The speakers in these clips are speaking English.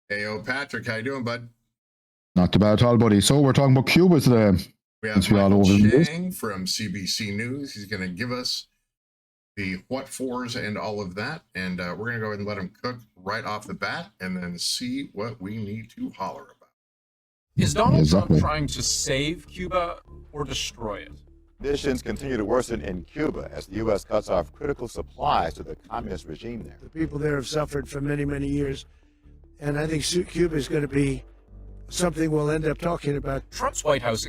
Hey, Patrick, how you doing, bud? Not too bad at all, buddy. So we're talking about Cuba today. We have Since we all Michael over the news. Chang from CBC News. He's going to give us the what fors and all of that, and we're going to go ahead and let him cook right off the bat, and then see what we need to holler about. Is Donald Trump trying to save Cuba or destroy it? Conditions continue to worsen in Cuba as the U.S. cuts off critical supplies to the communist regime there. The people there have suffered for many, many years, and I think Cuba is going to be something we'll end up talking about. Trump's White House.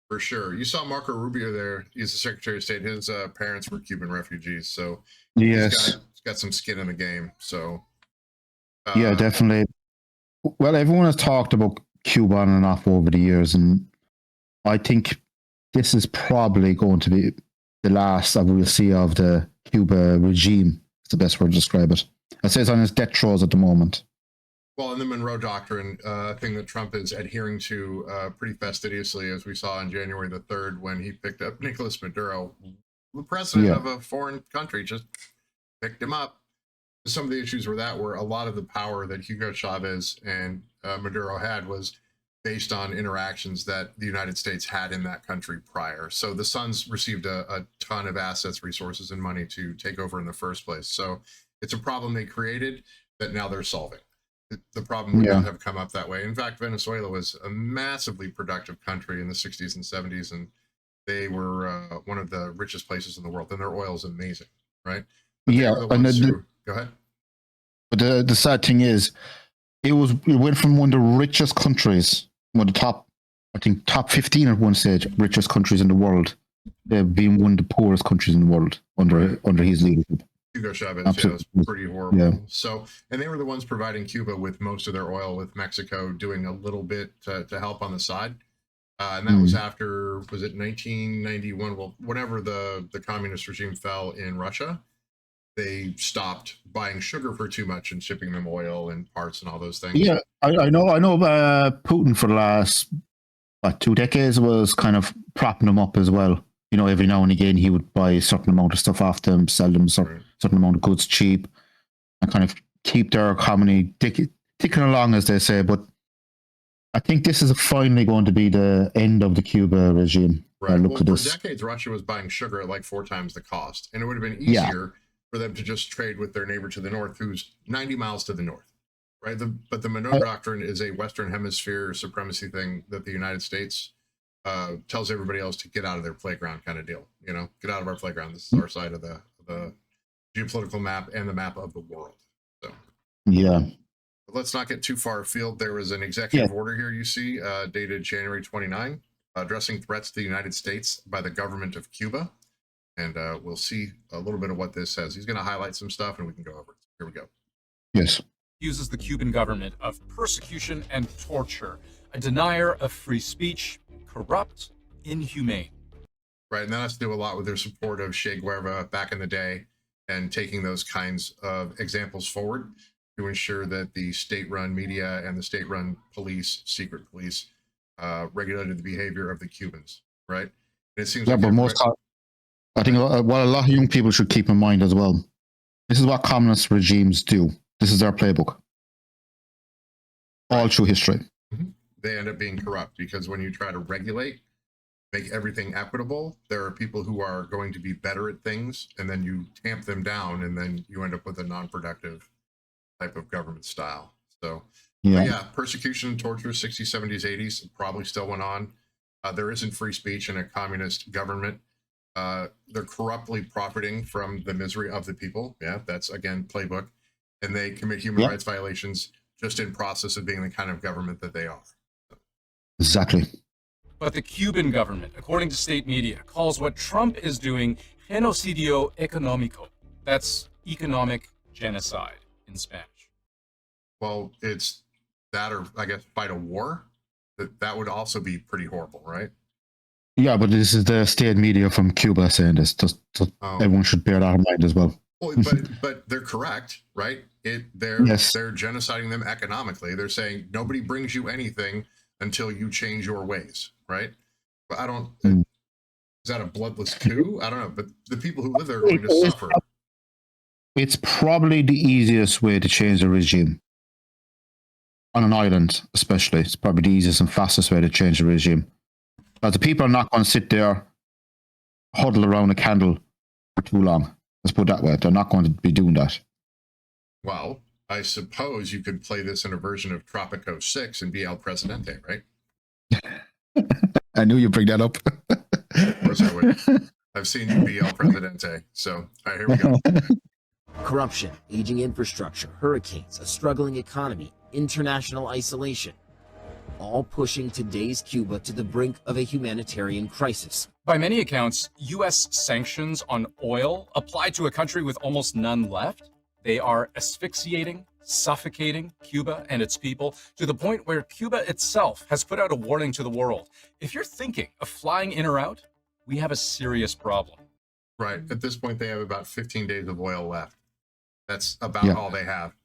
For sure. You saw Marco Rubio there. He's the Secretary of State. His parents were Cuban refugees, so yes, he's got some skin in the game. So yeah, definitely. Well, everyone has talked about Cuba on and off over the years, and I think this is probably going to be the last that we'll see of the Cuba regime. It's the best word to describe it. It says on his death throes at the moment. Well, in the Monroe Doctrine, thing that Trump is adhering to pretty fastidiously, as we saw on January the 3rd when he picked up Nicolas Maduro, the president of a foreign country, just picked him up. Some of the issues were a lot of the power that Hugo Chavez and Maduro had was based on interactions that the United States had in that country prior. So the Sons received a ton of assets, resources, and money to take over in the first place. So it's a problem they created that now they're solving. The problem would not have come up that way. In fact, Venezuela was a massively productive country in the 60s and 70s, and they were one of the richest places in the world, and their oil is amazing, right? But go ahead. But the sad thing is, it went from one of the richest countries, one of the top 15 at one stage, richest countries in the world, being one of the poorest countries in the world under his leadership. Hugo Chavez, yeah, was pretty horrible. Yeah. So, and they were the ones providing Cuba with most of their oil, with Mexico doing a little bit to help on the side. And that was after, was it 1991? Well, whenever the communist regime fell in Russia, they stopped buying sugar for too much and shipping them oil and parts and all those things. Yeah, I know. Putin for the last 2 decades was kind of propping them up as well. You know, every now and again he would buy a certain amount of stuff off them, sell them certain amount of goods cheap, and kind of keep their economy ticking along, as they say. But I think this is finally going to be the end of the Cuba regime. Right. Well, for decades, Russia was buying sugar at like 4 times the cost, and it would have been easier for them to just trade with their neighbor to the north, who's 90 miles to the north. Right. But the Monroe Doctrine is a Western Hemisphere supremacy thing that the United States tells everybody else to get out of their playground, kind of deal. You know, get out of our playground. This is our side of the geopolitical map and the map of the world. So but let's not get too far afield. There was an executive order here, you see, dated January 29, addressing threats to the United States by the government of Cuba. And we'll see a little bit of what this says. He's going to highlight some stuff and we can go over it. Here we go. Yes. Accuses the Cuban government of persecution and torture, a denier of free speech, corrupt, inhumane. Right, and that has to do a lot with their support of Che Guevara back in the day and taking those kinds of examples forward to ensure that the state-run media and the state-run police, secret police, regulated the behavior of the Cubans, right? And it seems but I think what a lot of young people should keep in mind as well, this is what communist regimes do. This is their playbook. All through history. They end up being corrupt because when you try to regulate, make everything equitable, there are people who are going to be better at things, and then you tamp them down, and then you end up with a non-productive type of government style. So, persecution, torture, 60s, 70s, 80s, probably still went on. There isn't free speech in a communist government. They're corruptly profiting from the misery of the people. Yeah, that's, again, playbook. And they commit human rights violations just in process of being the kind of government that they are. Exactly. But the Cuban government, according to state media, calls what Trump is doing genocidio económico. That's economic genocide in Spanish. Well, it's that, or I guess fight a war. That would also be pretty horrible, right? Yeah, but this is the state media from Cuba saying this. Just everyone should bear that in mind as well. Well, but they're correct, right? They're genociding them economically. They're saying nobody brings you anything until you change your ways, right? But I don't. Is that a bloodless coup? I don't know. But the people who live there are going to suffer. It's probably the easiest way to change the regime. on an island, especially. It's probably the easiest and fastest way to change the regime. But the people are not going to sit there, huddle around a candle for too long. Let's put it that way. They're not going to be doing that. Well, I suppose you could play this in a version of Tropico 6 and be El Presidente, right? I knew you'd bring that up. Of course I would. I've seen you be El Presidente. So, all right, here we go. Corruption, aging infrastructure, hurricanes, a struggling economy, international isolation, all pushing today's Cuba to the brink of a humanitarian crisis. By many accounts, U.S. sanctions on oil applied to a country with almost none left. They are asphyxiating, suffocating Cuba and its people to the point where Cuba itself has put out a warning to the world. If you're thinking of flying in or out, we have a serious problem. Right. At this point, they have about 15 days of oil left. That's about all they have.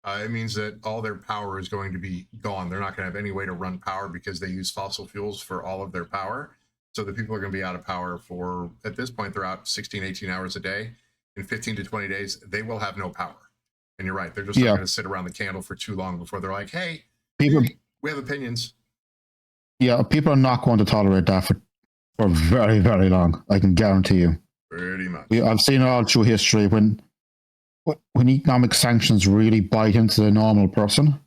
It means that all their power is going to be gone. They're not going to have any way to run power because they use fossil fuels for all of their power. So the people are going to be out of power for, at this point, they're out 16, 18 hours a day. In 15 to 20 days, they will have no power. And you're right. They're just not going to sit around the candle for too long before they're like, hey, People, we have opinions. yeah, people are not going to tolerate that for very, very long. I can guarantee you. Pretty much. I've seen it all through history. When economic sanctions really bite into the normal person,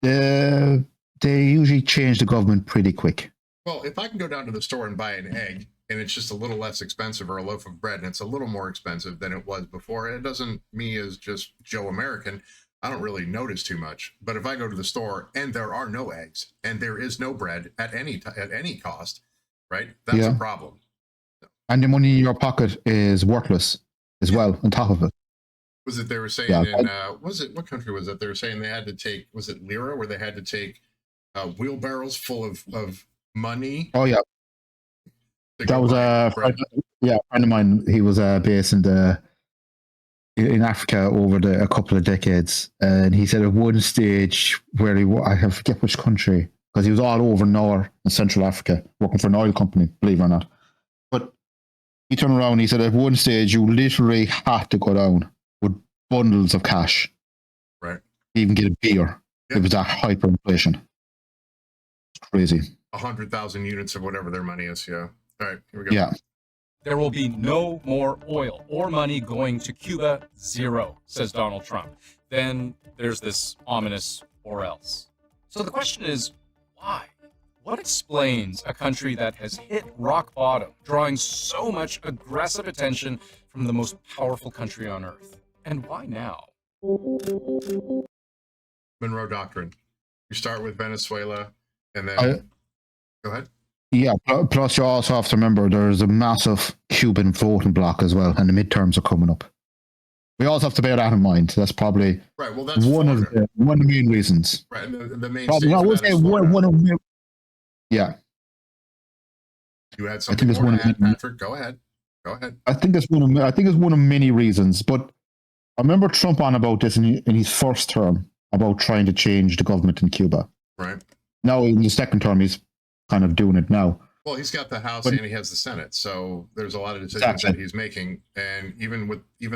they usually change the government pretty quick. Well, if I can go down to the store and buy an egg and it's just a little less expensive, or a loaf of bread and it's a little more expensive than it was before, it doesn't, me as just Joe American, I don't really notice too much. But if I go to the store and there are no eggs and there is no bread at any cost, right? That's a problem. And the money in your pocket is worthless as well on top of it. Was it they were saying what country was it? They were saying they had to take, was it Lira, where they had to take wheelbarrows full of money? Oh yeah, that was a friend of mine. He was based in Africa over a couple of decades, and he said at one stage where I forget which country, because he was all over North and Central Africa working for an oil company, believe it or not. But he turned around and he said at one stage you literally had to go down with bundles of cash, right? To even get a beer. It was that hyperinflation. It's crazy. 100,000 units of whatever their money is. Yeah. All right, here we go. Yeah. There will be no more oil or money going to Cuba, zero, says Donald Trump. Then there's this ominous or else. So the question is, why? What explains a country that has hit rock bottom, drawing so much aggressive attention from the most powerful country on earth? And why now? Monroe Doctrine. You start with Venezuela and then... Go ahead. Yeah, plus you also have to remember there's a massive Cuban voting bloc as well, and the midterms are coming up. We also have to bear that in mind. That's probably right. Well, that's one of the main reasons. Right, the main. Probably, I would say one of them. Yeah. You had something more to add, Patrick. Go ahead. I think it's one of many reasons, but I remember Trump on about this in his first term about trying to change the government in Cuba. Right. Now in his second term, he's kind of doing it now. Well, he's got the House and he has the Senate, so there's a lot of decisions that he's making, and even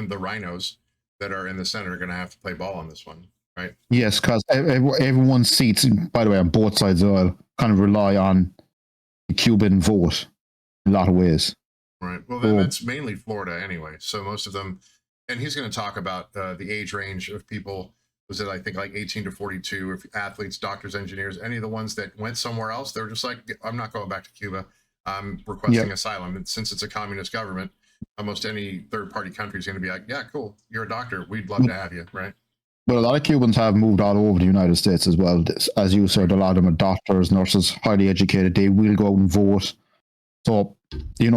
the rhinos that are in the Senate are going to have to play ball on this one, right? Yes, because everyone's seats, by the way, on both sides as well, kind of rely on the Cuban vote in a lot of ways. Right. Well, that's mainly Florida anyway. So most of them, and he's going to talk about the age range of people. Was it, I think, like 18 to 42, if athletes, doctors, engineers, any of the ones that went somewhere else, they're just like, I'm not going back to Cuba. I'm requesting asylum. And since it's a communist government, almost any third-party country is going to be like, yeah, cool, you're a doctor. We'd love to have you, right? But a lot of Cubans have moved all over the United States as well. As you said, a lot of them are doctors, nurses, highly educated. They will go out and vote. So, a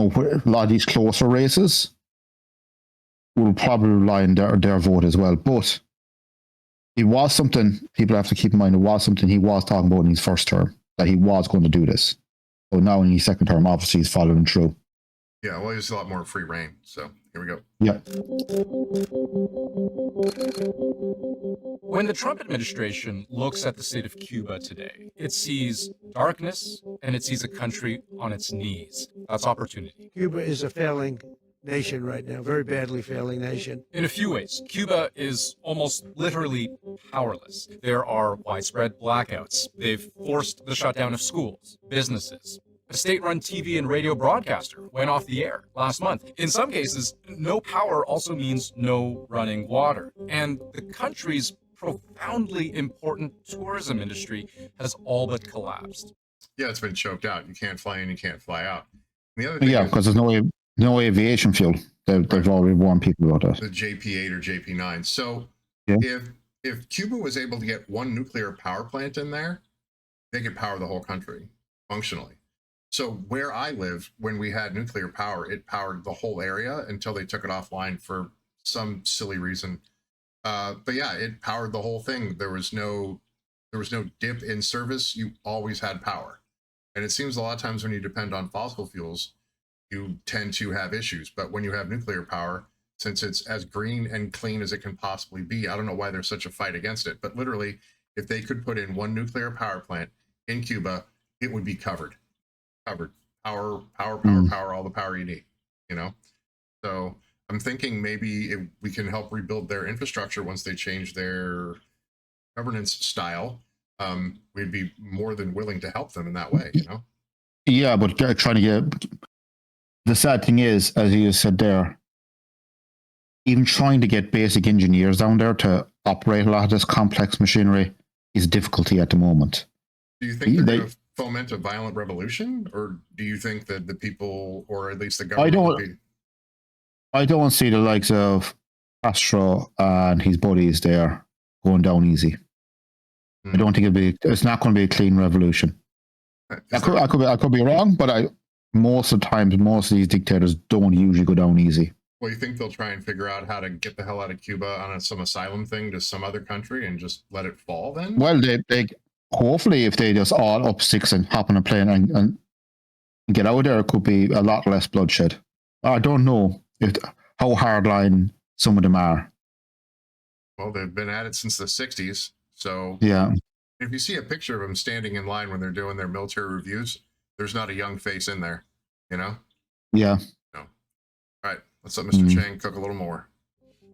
lot of these closer races will probably rely on their vote as well. But it was something people have to keep in mind. It was something he was talking about in his first term, that he was going to do this. So now in his second term, obviously he's following through. Yeah, well, there's a lot more free reign. So here we go. Yeah. When the Trump administration looks at the state of Cuba today, it sees darkness and it sees a country on its knees. That's opportunity. Cuba is a failing nation right now, very badly failing nation. In a few ways, Cuba is almost literally powerless. There are widespread blackouts. They've forced the shutdown of schools, businesses. A state-run TV and radio broadcaster went off the air last month. In some cases, no power also means no running water. And the country's profoundly important tourism industry has all but collapsed. Yeah, it's been choked out. You can't fly in, you can't fly out. And the other thing Yeah, is because there's no aviation fuel. They've already warned people about that. the JP8 or JP9. So Yeah. if Cuba was able to get one nuclear power plant in there, they could power the whole country functionally. So where I live, when we had nuclear power, it powered the whole area until they took it offline for some silly reason. But yeah, it powered the whole thing. There was no dip in service. You always had power. And it seems a lot of times when you depend on fossil fuels, you tend to have issues. But when you have nuclear power, since it's as green and clean as it can possibly be, I don't know why there's such a fight against it. But literally, if they could put in one nuclear power plant in Cuba, it would be covered. Power, all the power you need, you know? So I'm thinking maybe we can help rebuild their infrastructure once they change their governance style. We'd be more than willing to help them in that way, you know? Yeah, but trying to get... The sad thing is, as you said there, even trying to get basic engineers down there to operate a lot of this complex machinery is a difficulty at the moment. Do you think they're going to foment a violent revolution, or do you think that the people, or at least the government, I don't see the likes of Castro and his buddies there going down easy. I don't think it's not going to be a clean revolution. I could be wrong, but most of the times, most of these dictators don't usually go down easy. Well, you think they'll try and figure out how to get the hell out of Cuba on some asylum thing to some other country and just let it fall then? Well, they hopefully, if they just all up sticks and hop on a plane and get out of there, it could be a lot less bloodshed. I don't know how hardline some of them are. Well, they've been at it since the 60s. So yeah, if you see a picture of them standing in line when they're doing their military reviews, there's not a young face in there, you know? Yeah. No. All right, let's let Mr. Chang cook a little more.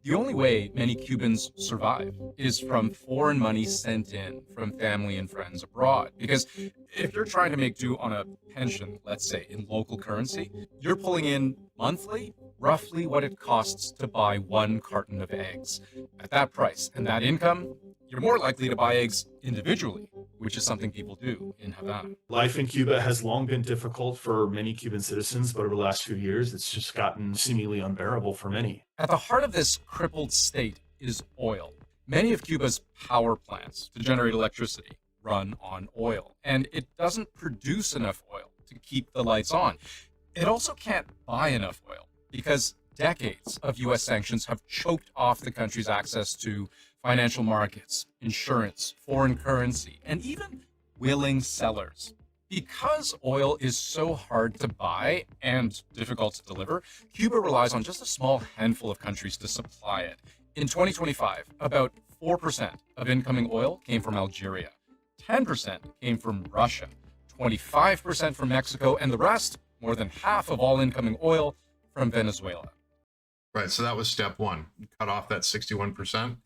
The only way many Cubans survive is from foreign money sent in from family and friends abroad. Because if you're trying to make do on a pension, let's say, in local currency, you're pulling in monthly roughly what it costs to buy one carton of eggs. At that price and that income, you're more likely to buy eggs individually, which is something people do in Havana. Life in Cuba has long been difficult for many Cuban citizens, but over the last few years, it's just gotten seemingly unbearable for many. At the heart of this crippled state is oil. Many of Cuba's power plants to generate electricity run on oil, and it doesn't produce enough oil to keep the lights on. It also can't buy enough oil because decades of U.S. sanctions have choked off the country's access to financial markets, insurance, foreign currency, and even willing sellers. Because oil is so hard to buy and difficult to deliver, Cuba relies on just a small handful of countries to supply it. In 2025, about 4% of incoming oil came from Algeria, 10% came from Russia, 25% from Mexico, and the rest, more than half of all incoming oil, from Venezuela. Right, so that was step one. You cut off that 61%,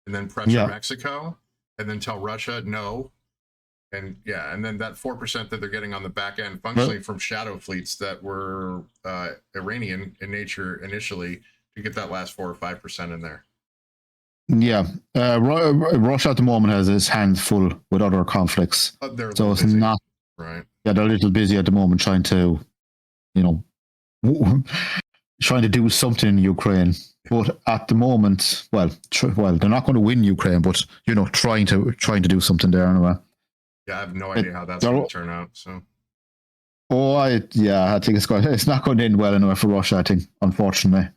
and then pressure Mexico, and then tell Russia no. And and then that 4% that they're getting on the back end, functionally from shadow fleets that were Iranian in nature initially, to get that last 4 or 5% in there. Yeah, Russia at the moment has its hands full with other conflicts, so it's busy. Not right. Yeah, they're a little busy at the moment trying to, trying to do something in Ukraine. But at the moment, well, they're not going to win Ukraine, but trying to do something there anyway. Yeah, I have no idea how that's going to turn out. So, I think it's not going to end well anyway for Russia. I think, unfortunately,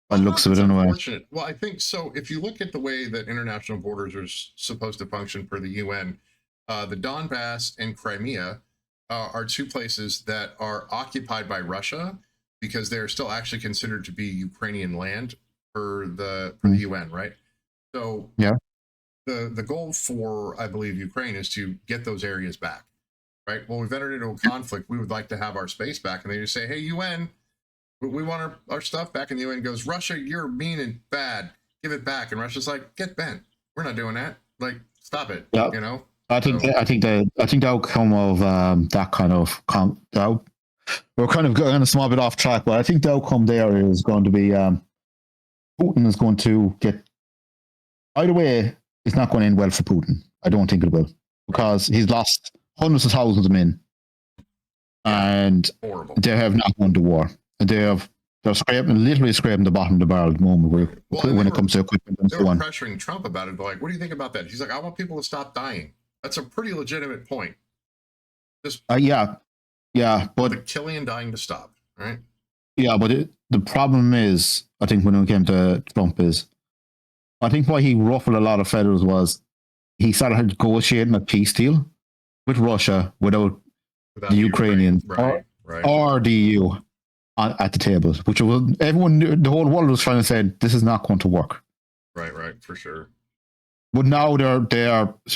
by the looks of it anyway. Well, I think so. If you look at the way that international borders are supposed to function for the UN, the Donbass and Crimea are two places that are occupied by Russia because they're still actually considered to be Ukrainian land for the UN, right? So the goal for, I believe, Ukraine is to get those areas back, right? Well, we've entered into a conflict. We would like to have our space back. And they just say, hey, UN, We want our stuff back, and the UN goes, Russia, you're mean and bad. Give it back. And Russia's like, get bent. We're not doing that. Like, stop it. Yeah. You know. I think the outcome of that kind of we're kind of going a small bit off track, but I think the outcome there is going to be Putin is going to get. Either way, it's not going to end well for Putin. I don't think it will, because he's lost hundreds of thousands of men, and Horrible. they have not won the war. They're literally scraping the bottom of the barrel at the moment when it comes to equipment and They so were on. pressuring Trump about it. Like, what do you think about that? He's like, I want people to stop dying. That's a pretty legitimate point. Just Yeah, but the killing and dying to stop, right? yeah, but the problem is, I think when it came to Trump is, I think why he ruffled a lot of feathers was he started negotiating a peace deal with Russia without Without the Ukrainians right? or the EU at the table, which was everyone, the whole world was trying to say this is not going to work. Right, for sure. But now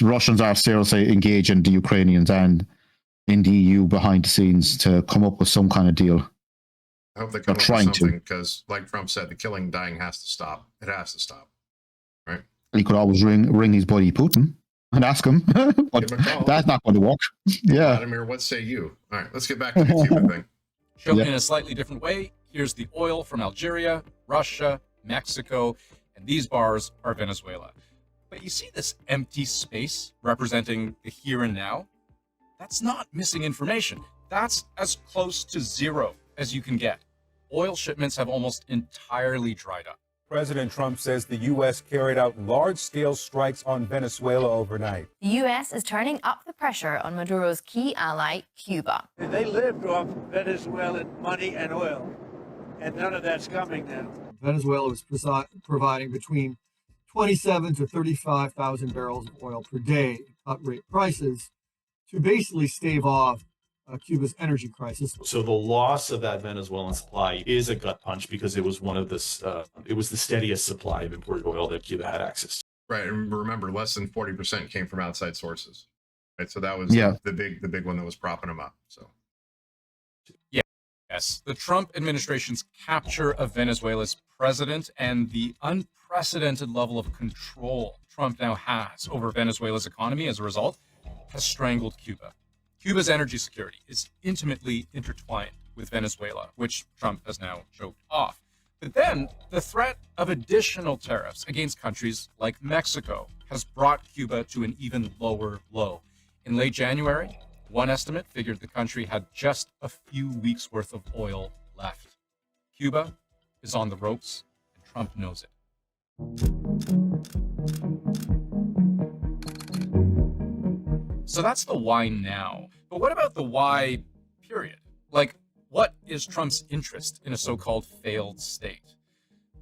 Russians are seriously engaging the Ukrainians and in the EU behind the scenes to come up with some kind of deal. I hope they come up with trying to. something, because, like Trump said, the killing and dying has to stop. It has to stop. Right? He could always ring his buddy Putin and ask him, but Give him a call. that's not going to work. Yeah. Vladimir, what say you? All right, let's get back to the Cuban thing. Shown Yep. in a slightly different way, here's the oil from Algeria, Russia, Mexico, and these bars are Venezuela. But you see this empty space representing the here and now? That's not missing information. That's as close to zero as you can get. Oil shipments have almost entirely dried up. President Trump says the U.S. carried out large-scale strikes on Venezuela overnight. The U.S. is turning up the pressure on Maduro's key ally, Cuba. They lived off Venezuelan money and oil, and none of that's coming now. Venezuela was providing between 27 to 35,000 barrels of oil per day at cut rate prices to basically stave off Cuba's energy crisis. So the loss of that Venezuelan supply is a gut punch, because it was one of it was the steadiest supply of imported oil that Cuba had access to. Right, and remember, less than 40% came from outside sources. Right, so that was the big one that was propping them up. So. Yes, the Trump administration's capture of Venezuela's president and the unprecedented level of control Trump now has over Venezuela's economy as a result has strangled Cuba. Cuba's energy security is intimately intertwined with Venezuela, which Trump has now choked off. But then the threat of additional tariffs against countries like Mexico has brought Cuba to an even lower low. In late January, one estimate figured the country had just a few weeks' worth of oil left. Cuba is on the ropes, and Trump knows it. So that's the why now. But what about the why period? Like, what is Trump's interest in a so-called failed state?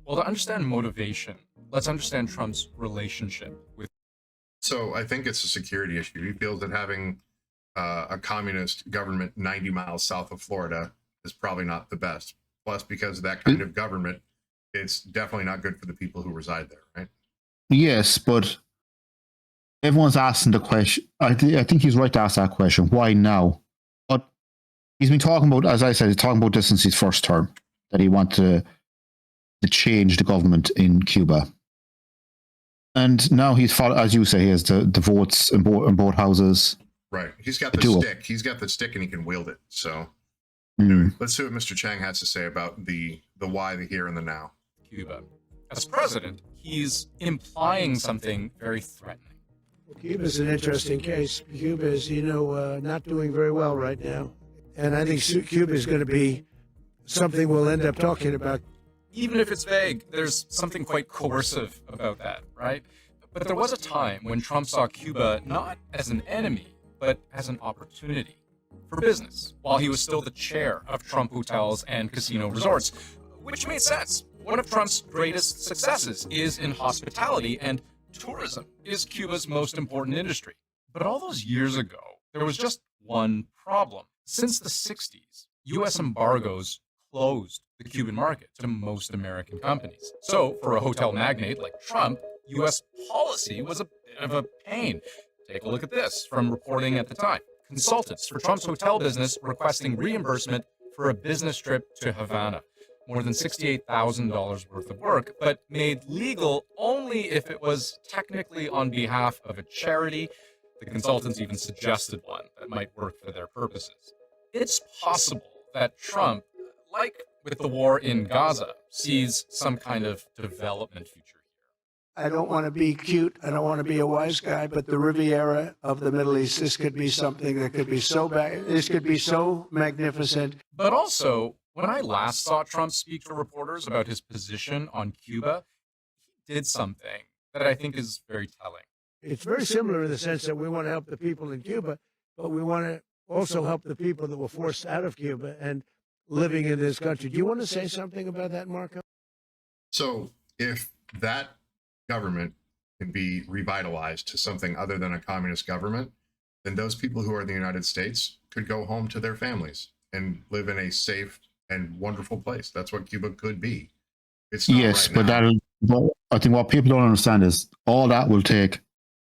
Well, to understand motivation, let's understand Trump's relationship with. So I think it's a security issue. He feels that having a communist government 90 miles south of Florida is probably not the best. Plus, because of that kind of government, it's definitely not good for the people who reside there, right? Yes, but everyone's asking the question. I think he's right to ask that question. Why now? But he's been talking about, as I said, he's talking about this since his first term, that he wanted to change the government in Cuba. And now he's fought, as you say, he has the votes in both houses. Right. He's got the stick. He's got the stick and he can wield it. So let's see what Mr. Chang has to say about the why, the here, and the now. Cuba. As president, he's implying something very threatening. Well, Cuba's an interesting case. Cuba is, not doing very well right now. And I think Cuba is going to be something we'll end up talking about. Even if it's vague, there's something quite coercive about that, right? But there was a time when Trump saw Cuba not as an enemy, but as an opportunity for business, while he was still the chair of Trump hotels and casino resorts, which made sense. One of Trump's greatest successes is in hospitality, and tourism is Cuba's most important industry. But all those years ago, there was just one problem. Since the 60s, U.S. embargoes closed the Cuban market to most American companies. So for a hotel magnate like Trump, U.S. policy was a bit of a pain. Take a look at this from reporting at the time. Consultants for Trump's hotel business requesting reimbursement for a business trip to Havana. more than $68,000 worth of work, but made legal only if it was technically on behalf of a charity. The consultants even suggested one that might work for their purposes. It's possible that Trump, like with the war in Gaza, sees some kind of development future here. I don't want to be cute. I don't want to be a wise guy, but the Riviera of the Middle East, this could be something that could be so bad. This could be so magnificent. But also, when I last saw Trump speak to reporters about his position on Cuba, he did something that I think is very telling. It's very similar in the sense that we want to help the people in Cuba, but we want to also help the people that were forced out of Cuba and living in this country. Do you want to say something about that, Marco? So if that government can be revitalized to something other than a communist government, then those people who are in the United States could go home to their families and live in a safe and wonderful place. That's what Cuba could be. It's not yes, right but now. I think what people don't understand is all that will take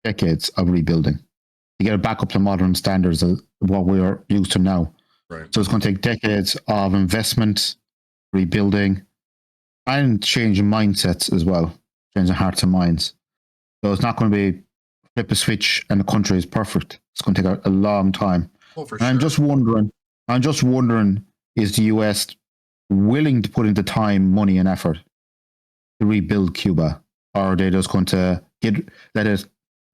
decades of rebuilding to get it back up to modern standards of what we are used to now. Right. So it's going to take decades of investment, rebuilding, and changing mindsets as well, changing hearts and minds. So it's not going to be flip a switch and the country is perfect. It's going to take a long time. Well, for And I'm just wondering, is the US willing to put into time, money, and effort to rebuild Cuba, or are they just going to get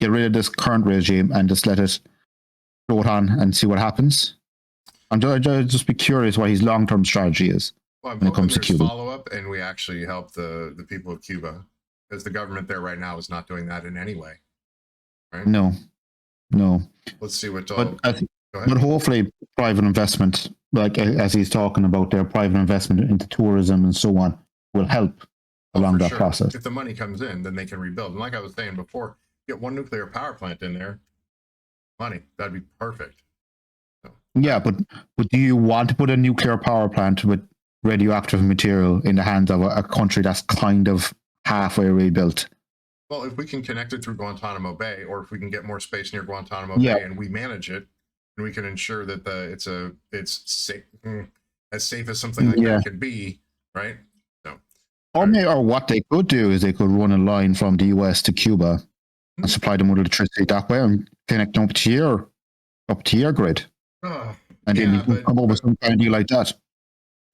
rid of this current regime and just let it float on and see what happens? I'd just be curious what his long-term strategy is Well, I'm when it hoping comes to there's Cuba. follow-up and we actually help the people of Cuba, because the government there right now is not doing that in any way. Right? No. Let's see what. But Go ahead. But hopefully private investment, like as he's talking about their private investment into tourism and so on, will help along that process. If the money comes in, then they can rebuild. And like I was saying before, get one nuclear power plant in there, money, that'd be perfect. So. Yeah, but do you want to put a nuclear power plant with radioactive material in the hands of a country that's kind of halfway rebuilt? Well, if we can connect it through Guantanamo Bay, or if we can get more space near Guantanamo Bay and we manage it, and we can ensure that it's safe, as safe as something like that could be, right? So, or what they could do is they could run a line from the US to Cuba and supply them with electricity that way and connect them up to your grid. And then you can come up with some kind of deal like that.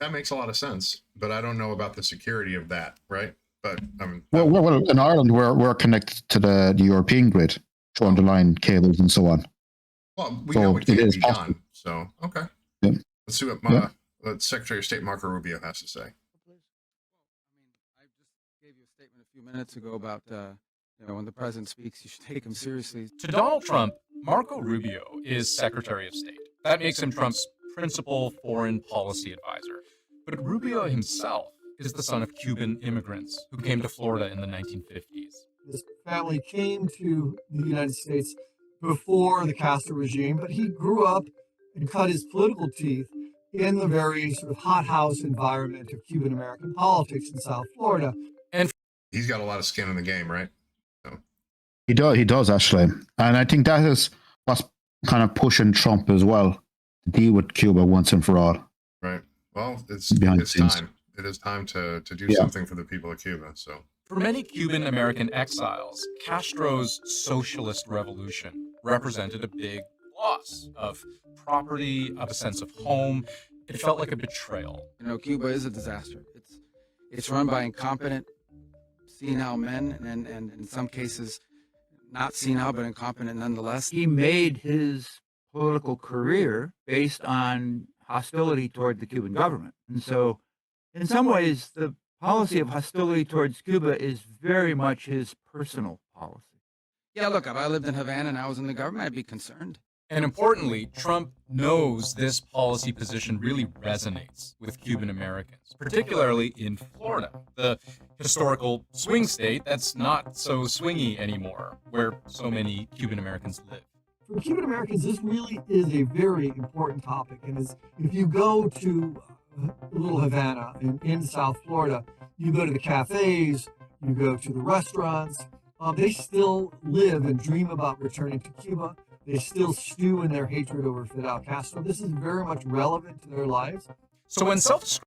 That makes a lot of sense, but I don't know about the security of that, right? But well, in Ireland, we're connected to the European grid, showing the line cables and so on. Well, we know it can't be done. So, okay. Yeah. Let's see what Secretary of State Marco Rubio has to say. I just gave you a statement a few minutes ago about when the president speaks, you should take him seriously. To Donald Trump, Marco Rubio is Secretary of State. That makes him Trump's principal foreign policy advisor. But Rubio himself is the son of Cuban immigrants who came to Florida in the 1950s. His family came to the United States before the Castro regime, but he grew up and cut his political teeth in the very sort of hothouse environment of Cuban American politics in South Florida. And he's got a lot of skin in the game, right? So. He does actually. And I think that is what's kind of pushing Trump as well to deal with Cuba once and for all. Right. Well, it's time. It is time to do something for the people of Cuba. So. For many Cuban American exiles, Castro's socialist revolution represented a big loss of property, of a sense of home. It felt like a betrayal. Cuba is a disaster. It's run by incompetent, senile men, and in some cases, not senile, but incompetent nonetheless. He made his political career based on hostility toward the Cuban government. And so, in some ways, the policy of hostility towards Cuba is very much his personal policy. Yeah, look, if I lived in Havana and I was in the government, I'd be concerned. And importantly, Trump knows this policy position really resonates with Cuban Americans, particularly in Florida, the historical swing state that's not so swingy anymore, where so many Cuban Americans live. For Cuban Americans, this really is a very important topic. And if you go to Little Havana in South Florida, you go to the cafes, you go to the restaurants, they still live and dream about returning to Cuba. They still stew in their hatred over Fidel Castro. This is very much relevant to their lives. So when self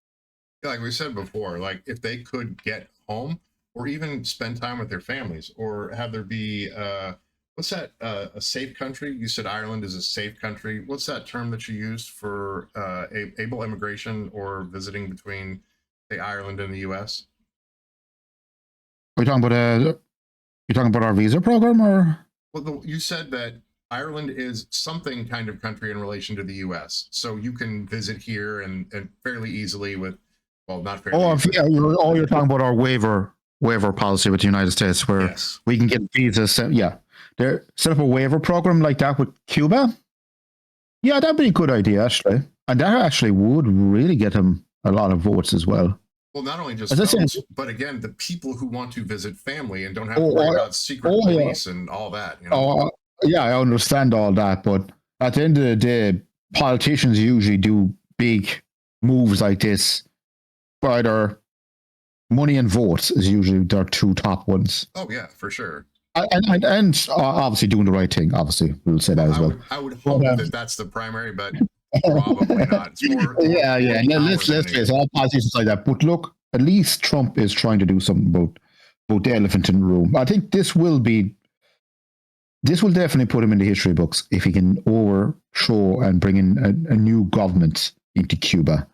Like we said before, like if they could get home or even spend time with their families or have there be what's that a safe country? You said Ireland is a safe country. What's that term that you used for able immigration or visiting between, say, Ireland and the U.S.? Are you talking about our visa program, or? Well, you said that Ireland is something kind of country in relation to the U.S., so you can visit here and fairly easily with, well, not fairly. Oh, easily. yeah, you're talking about our waiver policy with the United States, where Yes. we can get visas. Yeah, they're set up a waiver program like that with Cuba. Yeah, that'd be a good idea, actually, and that actually would really get him a lot of votes as well. Well, not only just As I votes, said- but again, the people who want to visit family and don't have to worry about secret yeah. police and all that. You know? Yeah, I understand all that, but at the end of the day, politicians usually do big moves like this. Either money and votes is usually their two top ones, Oh yeah, for sure. and obviously doing the right thing. Obviously, we'll say that as well. I would hope that that's the primary, but probably not. It's more. Yeah. Let's than face it, all politicians like that. But look, at least Trump is trying to do something about the elephant in the room. I think this will definitely put him in the history books if he can overthrow and bring in a new government into Cuba.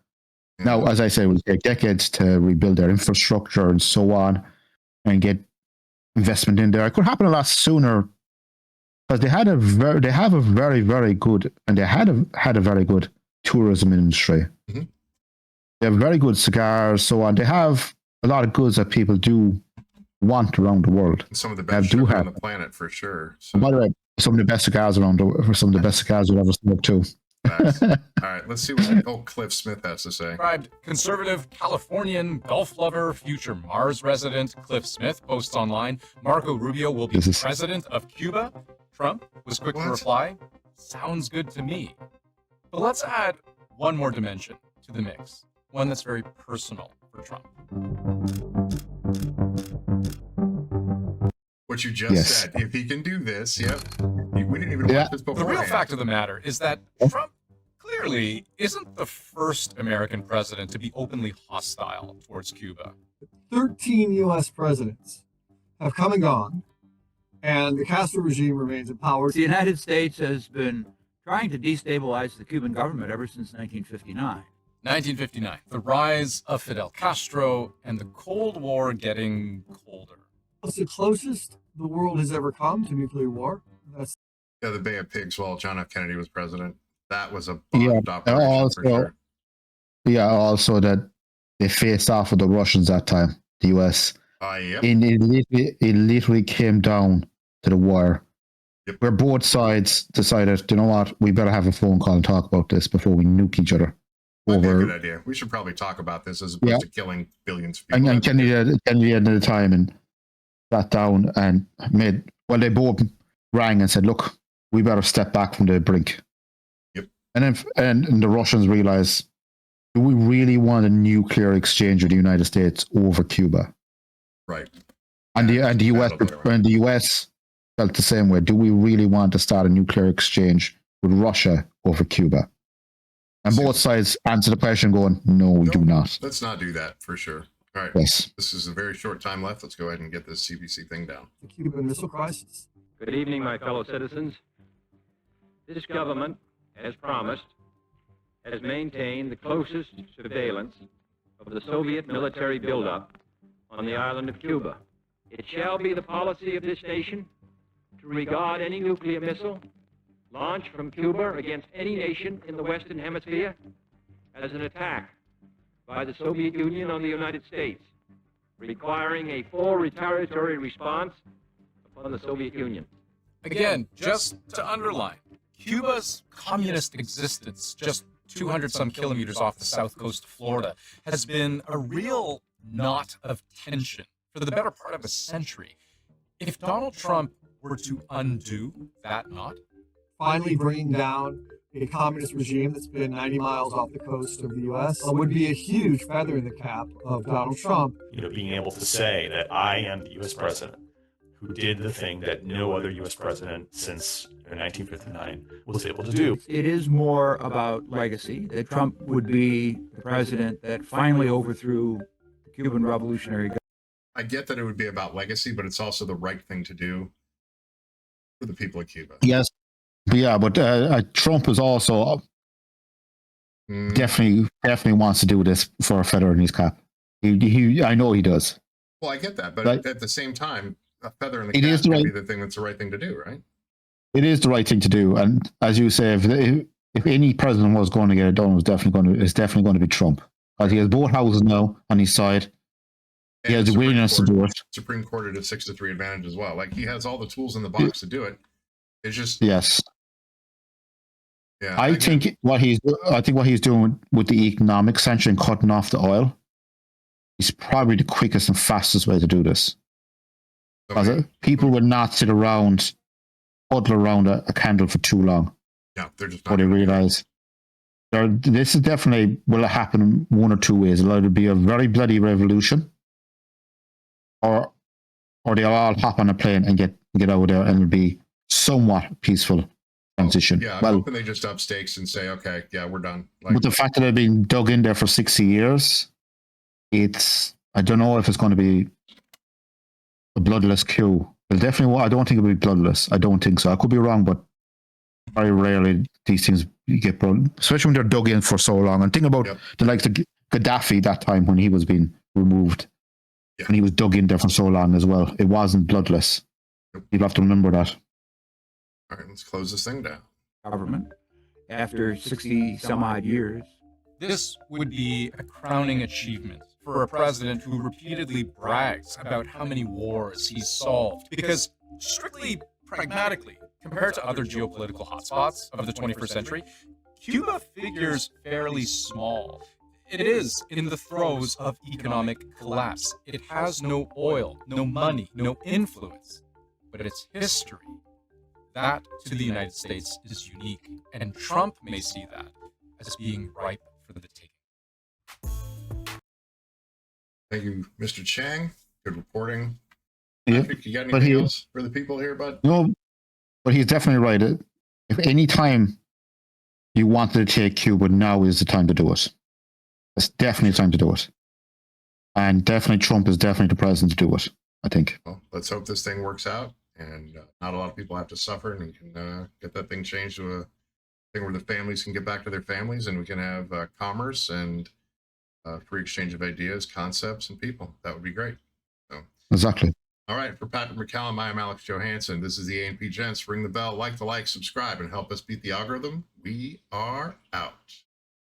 Now, as I say, it will take decades to rebuild their infrastructure and so on, and get investment in there. It could happen a lot sooner because they have a very, very good, and they had a very good tourism industry. Mm-hmm. They have very good cigars, so on. They have a lot of goods that people do want around the world. Some of the best shit on the planet, for sure. So. By the way, some of the best cigars we've ever smoked too. Nice. All right, let's see what Cliff Smith has to say. Described conservative Californian golf lover, future Mars resident Cliff Smith posts online, Marco Rubio will be president of Cuba. Trump was quick to reply, sounds good to me. But let's add one more dimension to the mix, one that's very personal for Trump. What you just said. If he can do this, yep. We didn't even watch this before. The real fact of the matter is that Trump clearly isn't the first American president to be openly hostile towards Cuba. 13 U.S. presidents have come and gone, and the Castro regime remains in power. The United States has been trying to destabilize the Cuban government ever since 1959. 1959, the rise of Fidel Castro and the Cold War getting colder. It's the closest the world has ever come to nuclear war. That's the Bay of Pigs while John F. Kennedy was president. That was a operation for sure. Yeah, also that they faced off with the Russians that time, the US. Yep. It literally came down to the wire. Yep. Where both sides decided, you know what, we better have a phone call and talk about this before we nuke each other. That'd be a good idea. We should probably talk about this as opposed to killing billions of people. And Kennedy at the time and sat down and they both rang and said, look, we better step back from the brink. Yep. And the Russians realized, do we really want a nuclear exchange with the United States over Cuba? Right. And the US felt the same way. Do we really want to start a nuclear exchange with Russia over Cuba? And both sides answer the question going, no, we do not. Let's not do that for sure. All right. Yes. This is a very short time left. Let's go ahead and get this CBC thing down. the Cuban Missile Crisis. Good evening, my fellow citizens. This government, as promised, has maintained the closest surveillance of the Soviet military buildup on the island of Cuba. It shall be the policy of this nation to regard any nuclear missile launched from Cuba against any nation in the Western Hemisphere as an attack by the Soviet Union on the United States, requiring a full retaliatory response upon the Soviet Union. Again, just to underline, Cuba's communist existence, just 200-some kilometers off the south coast of Florida, has been a real knot of tension for the better part of a century. If Donald Trump were to undo that knot, finally bringing down a communist regime that's been 90 miles off the coast of the U.S. Would be a huge feather in the cap of Donald Trump. Being able to say that I am the U.S. president who did the thing that no other U.S. president since 1959 was able to do. It is more about legacy, that Trump would be the president that finally overthrew the Cuban Revolutionary Guard. I get that it would be about legacy, but it's also the right thing to do for the people of Cuba. Yes. Yeah, but Trump is also definitely wants to do this for a feather in his cap. I know he does. Well, I get that, but right? At the same time, a feather in the cap would be the thing that's the right thing to do, right? It is the right thing to do, and as you say, if any president was going to get it done, it's definitely going to be Trump, because he has both houses now on his side. He has the willingness to do it. Supreme Court at a 6-3 advantage as well. Like, he has all the tools in the box to do it. It's just yes. Yeah, I think what he's doing with the economic sanction, cutting off the oil, is probably the quickest and fastest way to do this. People would not sit around, huddle around a candle for too long. Yeah, they're just before they realize. This is definitely will happen one or two ways. It'll either be a very bloody revolution, or they'll all hop on a plane and get out there, and it'll be somewhat peaceful transition. Yeah, I'm hoping they just up stakes and say, okay, yeah, we're done. But the fact that they've been dug in there for 60 years, I don't know if it's going to be a bloodless coup. I don't think it'll be bloodless. I don't think so. I could be wrong, but very rarely these things get blood, especially when they're dug in for so long. And think about the likes of Gaddafi that time when he was being removed, when he was dug in there for so long as well. It wasn't bloodless. You'll have to remember that. All right, let's close this thing down. Government, after 60 some odd years. This would be a crowning achievement for a president who repeatedly brags about how many wars he's solved. Because strictly pragmatically, compared to other geopolitical hotspots of the 21st century, Cuba figures fairly small. It is in the throes of economic collapse. It has no oil, no money, no influence, but its history, that to the United States is unique, and Trump may see that as being ripe for the taking. Thank you, Mr. Chang. Good reporting. Yeah, you got anything else for the people here, bud? No, but he's definitely right. If any time you wanted to take Cuba, now is the time to do it. It's definitely the time to do it. And definitely Trump is definitely the president to do it, I think. Well, let's hope this thing works out, and not a lot of people have to suffer, and we can get that thing changed to a thing where the families can get back to their families, and we can have commerce and free exchange of ideas, concepts, and people. That would be great. So. Exactly. All right, for Patrick McCallum, I am Alex Johansson. This is the A&P Gents. Ring the bell, like, subscribe, and help us beat the algorithm. We are out.